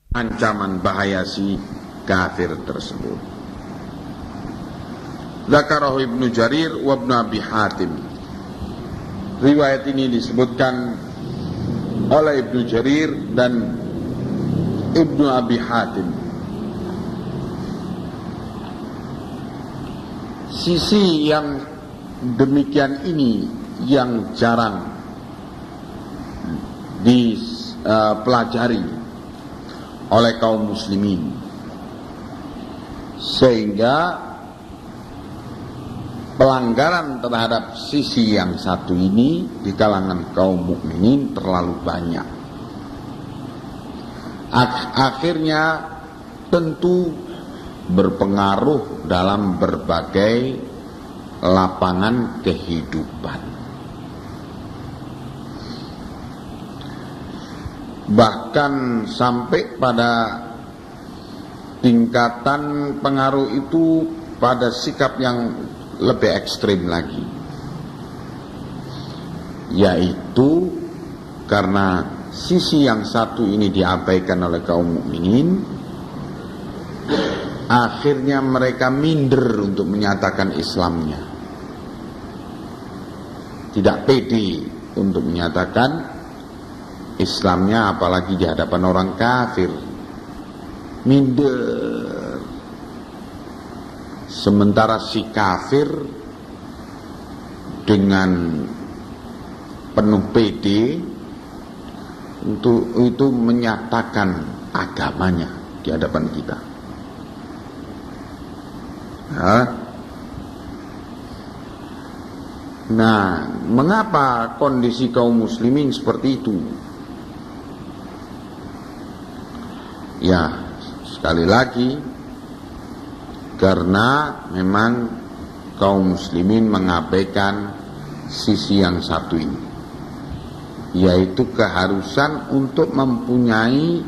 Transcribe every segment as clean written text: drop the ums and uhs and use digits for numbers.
ancaman bahaya si kafir tersebut. Dzakarahu Ibnu Jarir wa Ibnu Abi Hatim. Riwayat ini disebutkan oleh Ibnu Jarir dan Ibnu Abi Hatim. Sisi yang demikian ini yang jarang dipelajari oleh kaum muslimin, sehingga pelanggaran terhadap sisi yang satu ini di kalangan kaum mukminin terlalu banyak. Akhirnya tentu berpengaruh dalam berbagai lapangan kehidupan. Bahkan sampai pada tingkatan pengaruh itu pada sikap yang lebih ekstrim lagi, yaitu karena sisi yang satu ini diabaikan oleh kaum mukminin, akhirnya mereka minder untuk menyatakan Islamnya, tidak pede untuk menyatakan Islamnya, apalagi di hadapan orang kafir, minder. Sementara si kafir dengan penuh pede untuk itu menyatakan agamanya di hadapan kita. Nah, mengapa kondisi kaum muslimin seperti itu? Ya, sekali lagi, karena memang kaum muslimin mengabaikan sisi yang satu ini, yaitu keharusan untuk mempunyai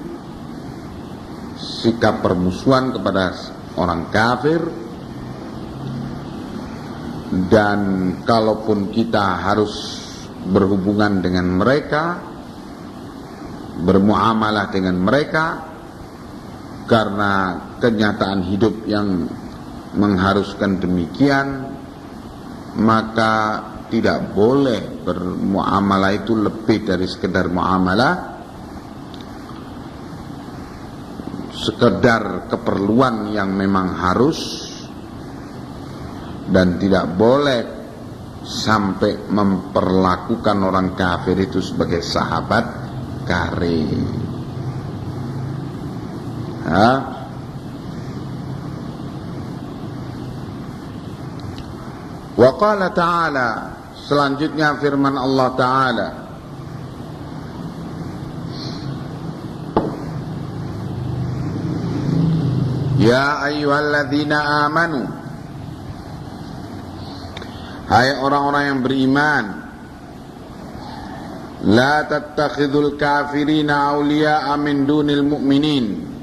sikap permusuhan kepada orang kafir. Dan kalaupun kita harus berhubungan dengan mereka, bermuamalah dengan mereka, karena kenyataan hidup yang mengharuskan demikian, maka tidak boleh bermuamalah itu lebih dari sekedar muamalah, sekedar keperluan yang memang harus, dan tidak boleh sampai memperlakukan orang kafir itu sebagai sahabat karib. Wa qala ta'ala, selanjutnya firman Allah Ta'ala, ya ayyuhalladzina amanu, hai orang-orang yang beriman, la tattakhidul kafirina awliya'a min dunil mu'minin.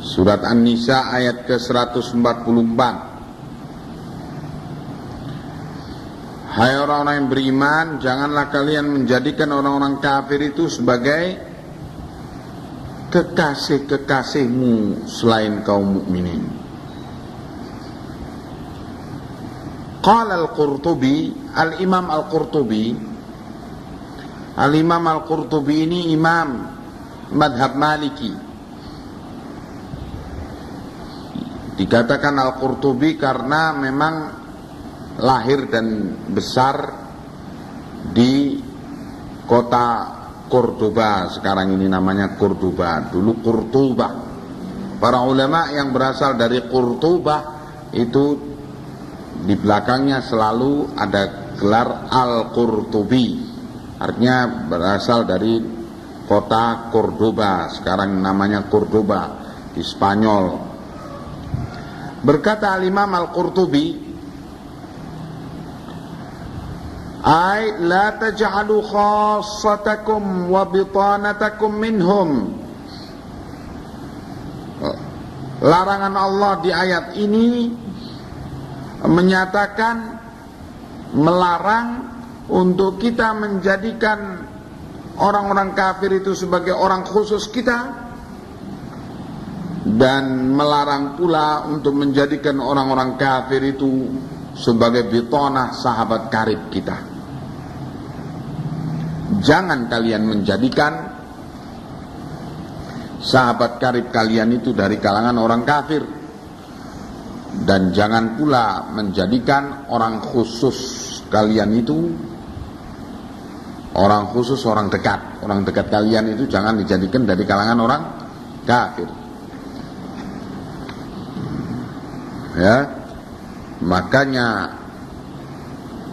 Surat An-Nisa ayat ke-144. Hai orang-orang yang beriman, janganlah kalian menjadikan orang-orang kafir itu sebagai kekasih-kekasihmu selain kaum mukminin. Qala al-Qurtubi, al-Imam al-Qurtubi. Al-Imam al-Qurtubi ini imam madhab Maliki. Dikatakan Al-Qurtubi karena memang lahir dan besar di kota Cordoba, sekarang ini namanya Cordoba, dulu Qurtuba. Para ulama yang berasal dari Qurtuba itu di belakangnya selalu ada gelar Al-Qurtubi, artinya berasal dari kota Cordoba, sekarang namanya Cordoba di Spanyol. Berkata Al-Imam Al-Qurtubi, ay la taj'alu khassatakum wa bitanatakum minhum. Larangan Allah di ayat ini menyatakan, melarang untuk kita menjadikan orang-orang kafir itu sebagai orang khusus kita, dan melarang pula untuk menjadikan orang-orang kafir itu sebagai bitonah sahabat karib kita. Jangan kalian menjadikan sahabat karib kalian itu dari kalangan orang kafir, dan jangan pula menjadikan orang khusus kalian itu, orang khusus, orang dekat kalian itu jangan dijadikan dari kalangan orang kafir. Ya, makanya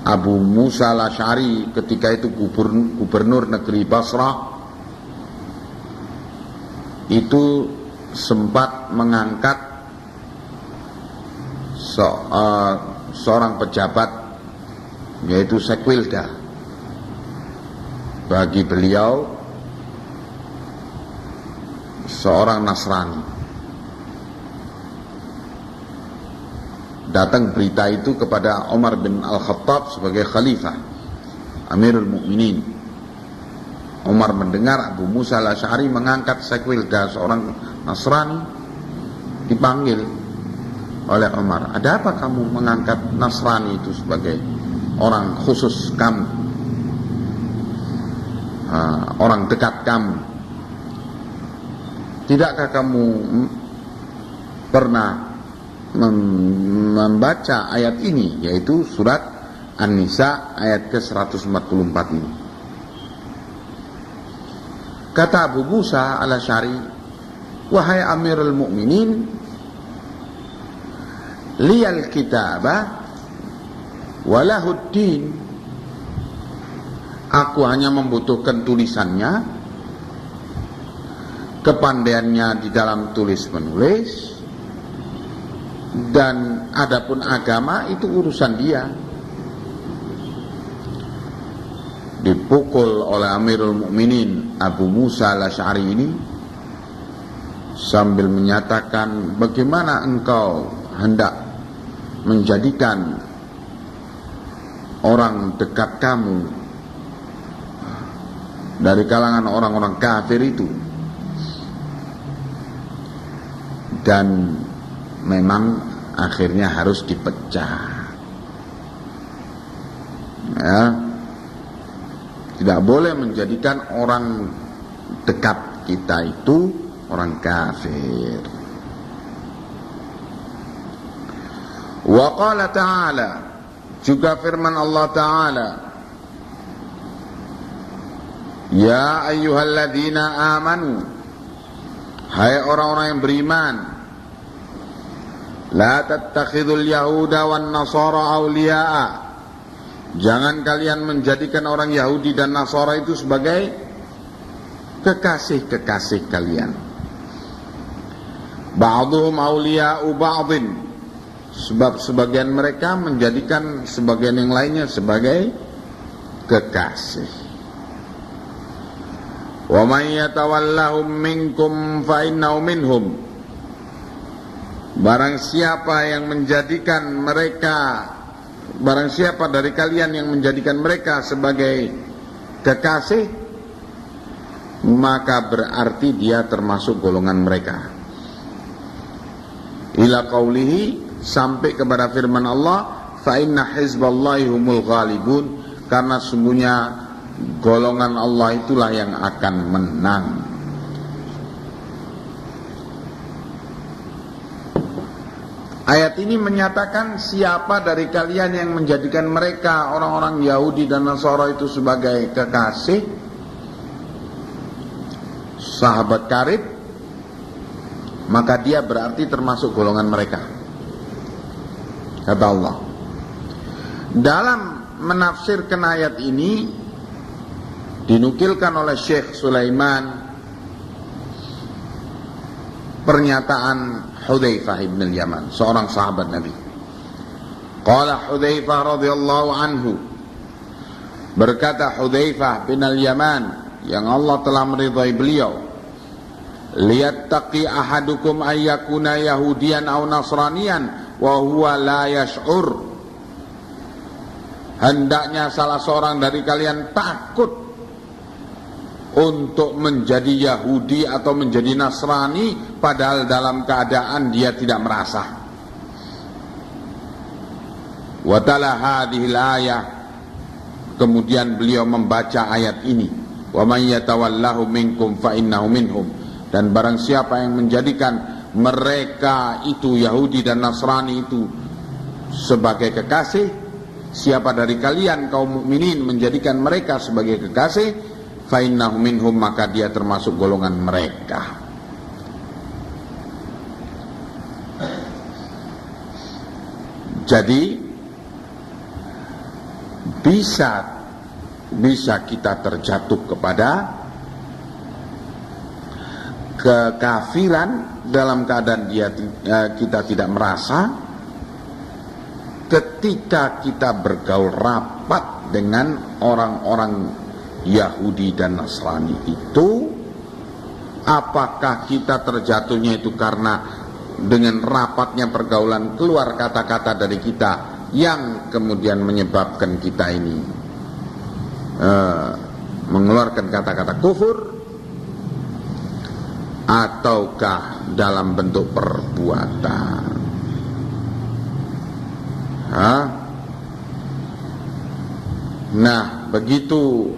Abu Musa al-Asy'ari ketika itu gubernur negeri Basrah itu sempat mengangkat seorang pejabat, yaitu Sekwilda. Bagi beliau seorang Nasrani. Datang berita itu kepada Umar bin Al-Khattab sebagai khalifah, Amirul Mukminin. Umar mendengar Abu Musa al-Asy'ari mengangkat Sekwilda, seorang Nasrani. Dipanggil oleh Umar, ada apa kamu mengangkat Nasrani itu sebagai orang khusus kamu, orang dekat kamu? Tidakkah kamu pernah membaca ayat ini, yaitu surat An-Nisa ayat ke-144 ini? Kata Abu Musa al-Asy'ari, wahai Amirul Mukminin, liyal kitabah walahuddin, aku hanya membutuhkan tulisannya, kepandaiannya di dalam tulis menulis, dan adapun agama itu urusan dia. Dipukul oleh Amirul Mukminin Abu Musa al-Asy'ari ini sambil menyatakan, bagaimana engkau hendak menjadikan orang dekat kamu dari kalangan orang-orang kafir itu? Dan memang akhirnya harus dipecah. Ya, tidak boleh menjadikan orang dekat kita itu orang kafir. Wa qala ta'ala, juga firman Allah Ta'ala, ya ayyuhalladzina amanu, hai orang-orang yang beriman, la tattakhidul yahuda wan nasara awliya'a, jangan kalian menjadikan orang Yahudi dan Nasara itu sebagai kekasih-kekasih kalian. Ba'duhum awliya'u ba'din, sebab sebagian mereka menjadikan sebagian yang lainnya sebagai kekasih. Wa man yatawallahum minkum fa innahu minhum, barang siapa dari kalian yang menjadikan mereka sebagai kekasih, maka berarti dia termasuk golongan mereka. Ila qaulihi, sampai kepada firman Allah, fa inna hizballahi humul ghalibun, karena sungguhnya golongan Allah itulah yang akan menang. Ayat ini menyatakan siapa dari kalian yang menjadikan mereka orang-orang Yahudi dan Nasara itu sebagai kekasih, sahabat karib, maka dia berarti termasuk golongan mereka, kata Allah. Dalam menafsirkan ayat ini dinukilkan oleh Syekh Sulaiman pernyataan Hudzaifah ibn al-Yaman, seorang sahabat Nabi. Qala Hudzaifah radhiyallahu anhu, berkata Hudzaifah bin al-Yaman, yang Allah telah meridhai beliau, liyattaqi ahadukum ayyakuna yahudiyan aw nasraniyan wa huwa la yash'ur, hendaknya salah seorang dari kalian takut untuk menjadi Yahudi atau menjadi Nasrani padahal dalam keadaan dia tidak merasa. Wa tala hadhil ayah, kemudian beliau membaca ayat ini, wa may yatawallahu minkum fa innahu minhum, dan barang siapa yang menjadikan mereka itu Yahudi dan Nasrani itu sebagai kekasih, siapa dari kalian kaum mukminin menjadikan mereka sebagai kekasih, fa innahu minhum, maka dia termasuk golongan mereka. Jadi bisa kita terjatuh kepada kekafiran dalam keadaan kita tidak merasa, ketika kita bergaul rapat dengan orang-orang Yahudi dan Nasrani itu. Apakah kita terjatuhnya itu karena dengan rapatnya pergaulan keluar kata-kata dari kita yang kemudian menyebabkan kita ini mengeluarkan kata-kata kufur, ataukah dalam bentuk perbuatan? Nah, begitu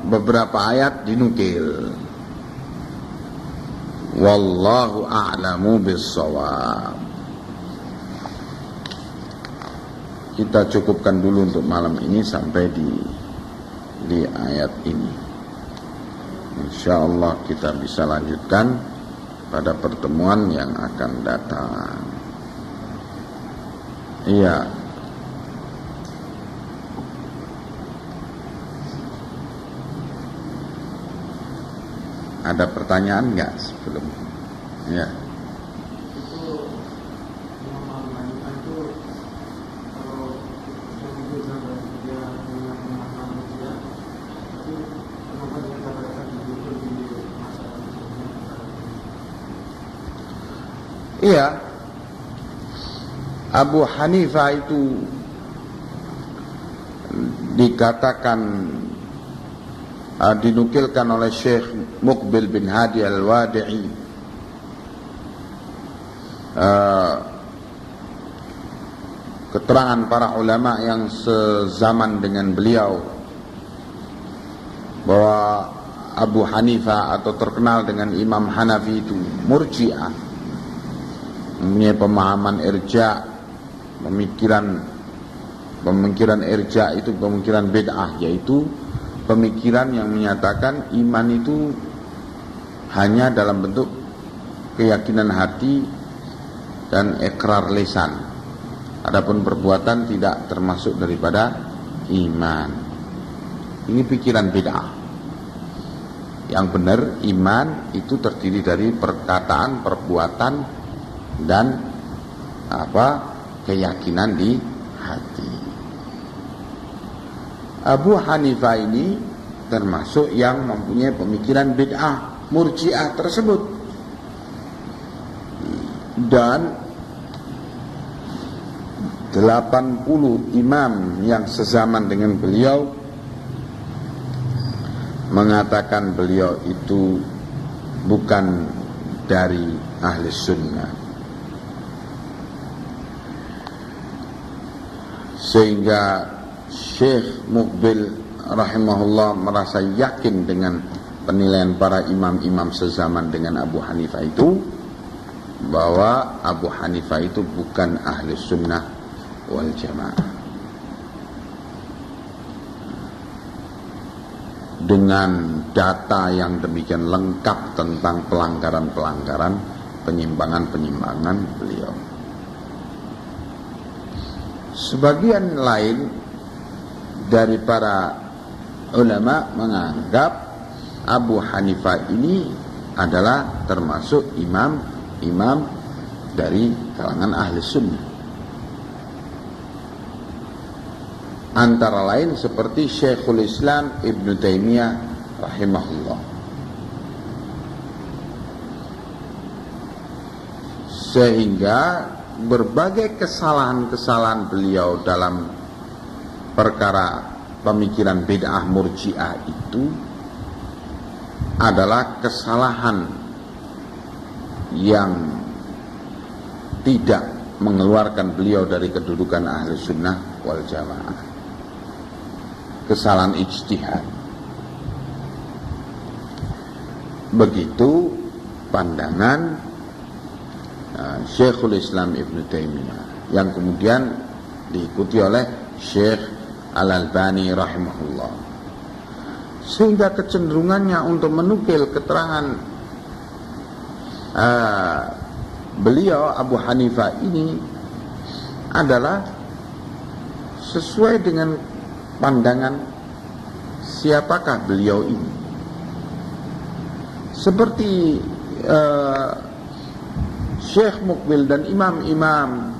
beberapa ayat dinukil. Wallahu a'lamu bis-shawab. Kita cukupkan dulu untuk malam ini sampai di ayat ini. Insyaallah kita bisa lanjutkan pada pertemuan yang akan datang. Iya. Ada pertanyaan enggak sebelum? Ya. Iya, Abu Hanifah itu dikatakan, dinukilkan oleh Syekh Muqbil bin Hadi Al-Wadi'i, keterangan para ulama yang sezaman dengan beliau, bahwa Abu Hanifah atau terkenal dengan Imam Hanafi itu Murji'ah, mempunyai pemahaman irja, pemikiran irja itu pemikiran bid'ah, yaitu pemikiran yang menyatakan iman itu hanya dalam bentuk keyakinan hati dan ikrar lisan, adapun perbuatan tidak termasuk daripada iman. Ini pikiran bid'ah. Yang benar iman itu terdiri dari perkataan, perbuatan, dan keyakinan di hati. Abu Hanifah ini termasuk yang mempunyai pemikiran bid'ah Murji'ah tersebut, dan 80 imam yang sezaman dengan beliau mengatakan beliau itu bukan dari ahli sunnah. Sehingga Syekh Muqbil rahimahullah merasa yakin dengan penilaian para imam-imam sezaman dengan Abu Hanifah itu, bahwa Abu Hanifah itu bukan ahli sunnah wal jamaah. Dengan data yang demikian lengkap tentang pelanggaran-pelanggaran, penyimpangan-penyimpangan beliau. Sebagian lain dari para ulama menganggap Abu Hanifah ini adalah termasuk imam dari kalangan ahli sunnah. Antara lain seperti Syekhul Islam Ibn Taimiyah rahimahullah. Sehingga berbagai kesalahan-kesalahan beliau dalam perkara pemikiran bid'ah Murji'ah itu adalah kesalahan yang tidak mengeluarkan beliau dari kedudukan ahli sunnah wal jamaah. Kesalahan ijtihad. Begitu pandangan Syekhul Islam Ibn Taimiyah, yang kemudian diikuti oleh Syekh Al-Albani rahimahullah. Sehingga kecenderungannya untuk menukil keterangan beliau Abu Hanifah ini adalah sesuai dengan pandangan siapakah beliau ini. Seperti Syekh Muqbil dan imam-imam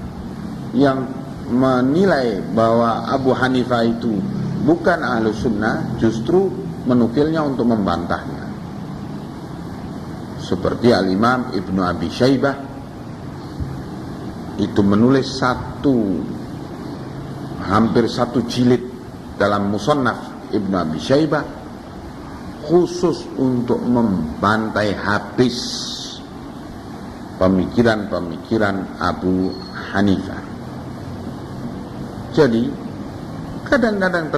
yang menilai bahwa Abu Hanifah itu bukan ahlu sunnah, justru menukilnya untuk membantahnya. Seperti Al-Imam Ibnu Abi Syaibah itu menulis hampir satu jilid dalam Musannaf Ibnu Abi Syaibah khusus untuk membantai habis pemikiran-pemikiran Abu Hanifah. Jadi kadang-kadang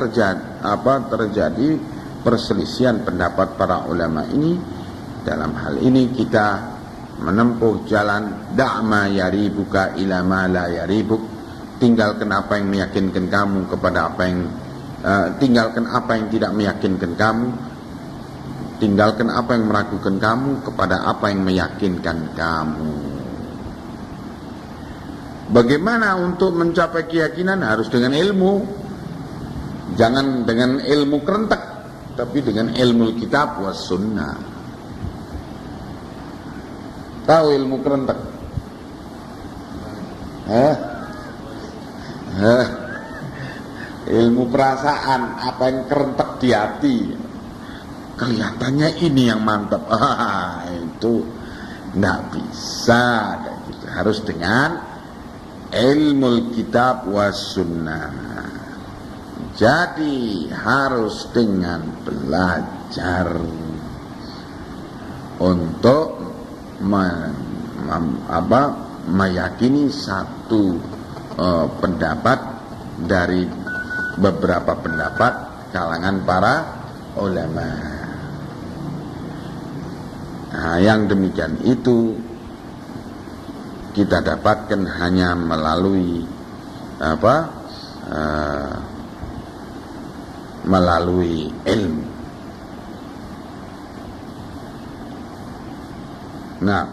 terjadi perselisihan pendapat para ulama ini. Dalam hal ini kita menempuh jalan da'ma yaribuka ila ma la yaribuk. Tinggalkan apa yang meyakinkan kamu kepada apa yang tinggalkan apa yang tidak meyakinkan kamu. Tinggalkan apa yang meragukan kamu kepada apa yang meyakinkan kamu. Bagaimana untuk mencapai keyakinan? Harus dengan ilmu. Jangan dengan ilmu kerentek, tapi dengan ilmu kitab was sunnah. Tahu ilmu kerentek? Ilmu perasaan, apa yang kerentek di hati. Kelihatannya ini yang mantap. Itu enggak bisa kayak gitu. Harus dengan ilmu kitab was sunnah. Jadi harus dengan belajar untuk meyakini satu pendapat dari beberapa pendapat kalangan para ulama. Nah, yang demikian itu kita dapatkan hanya melalui melalui ilmu. Nah,